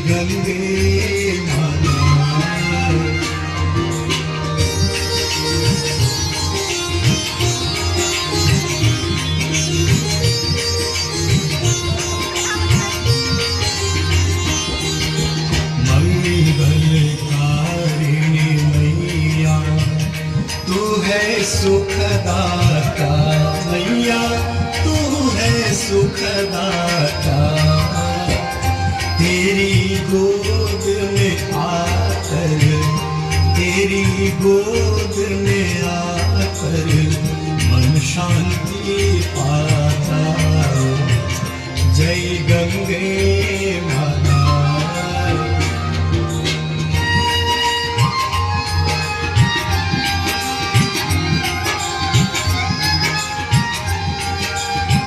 गंगे माता। मंगलकारिणी मैया तू है सुखदाता, मैया तू है सुखदाता। तेरी गोद में आकर, तेरी गोद में आकर मन शांति पा